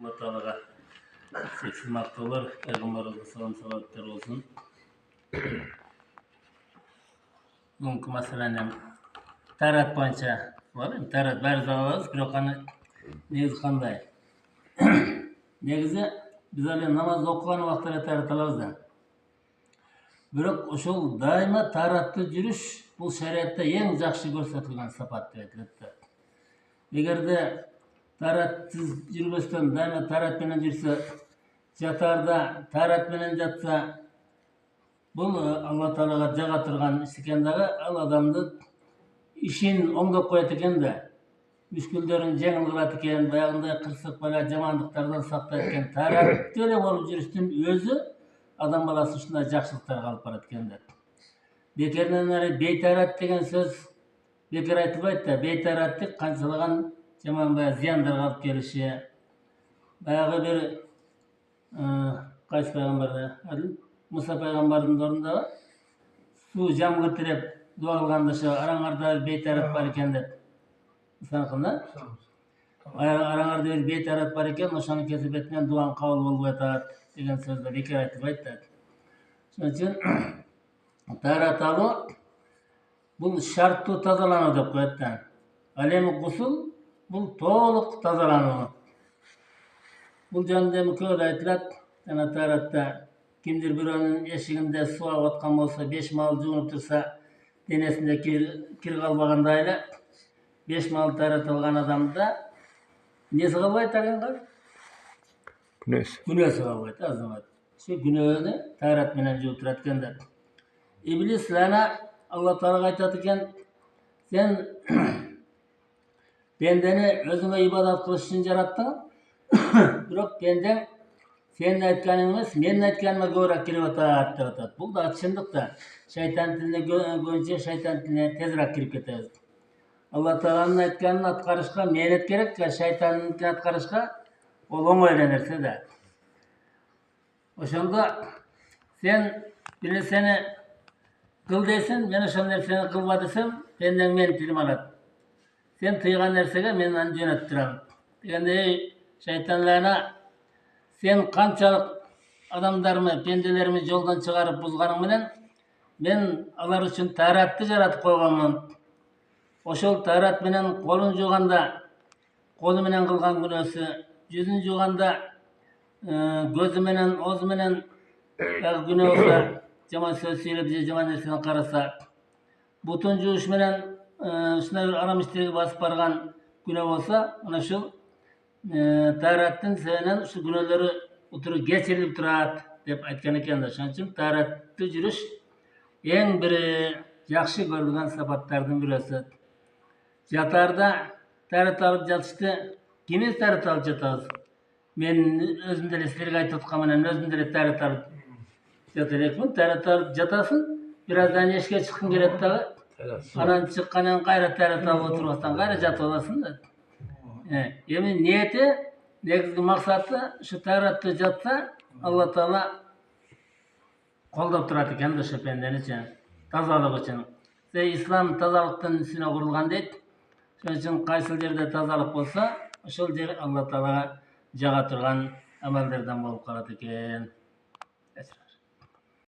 Allah Teala'ga seksiz maktalar, Peygamberimize salam salatlar olsun. Mümkün mesela tarat boyunca var mı? Tarat bari alırız, bir okanı negiz kanday. Negizi biz hali namaz okugan vaqtlarda tarat alabız da. Biroq oşol daima taratlı yürüş bu şeriatda eng жақсы көрсөтүлгөн сапат деп айтылат. Эгерде таратсыз жүрбөстөн daima tarat менен жүрсө, жатарда tarat менен жатса, бул Алла Таалага жага турган иш экен дагы, ал адамды ишин оңдоп коет экен да. Мүшкүлдөрүн жеңил кылат экен, баягындай кырсык бала жамандыктардан сактайт экен. Таратты эле болуп жүрүштүн өзү адам баласы ушундай жакшылыктарга алып барат экен да. Бекерден ары бейтарат деген сөз бекер айтылбайт да. Бейтараттык канчалаган жаман зыяндарга алып келиши. Баягы бир кайсы пайгамбарда, Муса пайгамбардын ордунда суу жамгыр тиреп дуа кылганда ошо араңарда бейтарат бар экен деп. Мусаныкында араңарда бир бейтарат бар экен, ошонун кесепетинен дуаң кабыл болбой атат деген сөздө бекер айтылбайт да. Ошон үчүн тарат алуу бул шарттуу тазалануу деп коет да. Ал эми гусул бул толук тазалануу. Бул жөнүндө көп айтылат. Жана таратта кимдир бирөөнүн эшигинде суу агып аткан болсо, 5 маал жуунуп турса, денесинде кир калбагандай эле 5 маал тарат алган адамда эмнеси калбайт агенга? Күнөөсү калбайт, азамат. Ошо күнөөнү тарат менен жууп турат экен да. Иблис лана Алла Таалага айтат экен: "Сен пендени өзүңө ибадат кылыш үчүн жараттың, бирок пендең сенин айтканың эмес, менин айтканыма көбүрөөк кирип атат" деп атат. Бул да чындык да. Шайтан тилине көбүнчө шайтан тилине тезирээк кирип кетебиз. Алла Тааланын айтканын аткарышка мээнет керек, шайтандыкын аткарышка ол оңой эле нерсе да. Ошондо сен бир нерсени кыл дейсиң, мен ошол нерсени кылба десем, пендең менин тилим алат. Сен тыйган нерсеге мен аны жөнөтүп турам. Дегенде шайтанларына сен канчалык адамдарымы, пенделерими жолдон чыгарып бузганың менен мен алар үчүн таратты жаратып койгонмун. Ошол тарат менен колун жууганда колу менен кылган күнөөсү, жүзүн жууганда көзү менен, оозу менен күнөө болсо, жаман сөз сүйлөп же жаман нерсени караса, бутун жууш менен ушундай бир арам иштерге басып барган күнөө болсо, ana ушул тараттын себебинен ушул күнөөлөрү утуру кечирилип турат деп айткан экен да. Ошон үчүн таратты жүрүш эң бир жакшы көрүлгөн сапаттардын бирөөсү. Жатарда тарат алып жатышты кимиз тарат алып жатабыз? Мен өзүм деле силерге айтып аткан менен өзүм деле тарат алып жата элекмин. Тарат алып жатасың, бир аздан эшикке чыккың келет дагы. Анан чыккандан кайра тарат алып отурбастан кайра жатып аласың да. Эми ниети, негизги максаты ушу таратты жатса, Алла Таала колдоп турат экен да ошо пенденичи, тазалык үчүн. Ислам тазалыктын үстүнө курулган дейт. Ошон үчүн кайсыл жерде тазалык болсо, ошол жер Алла Таалага жага турган амалдардан болуп калат экен.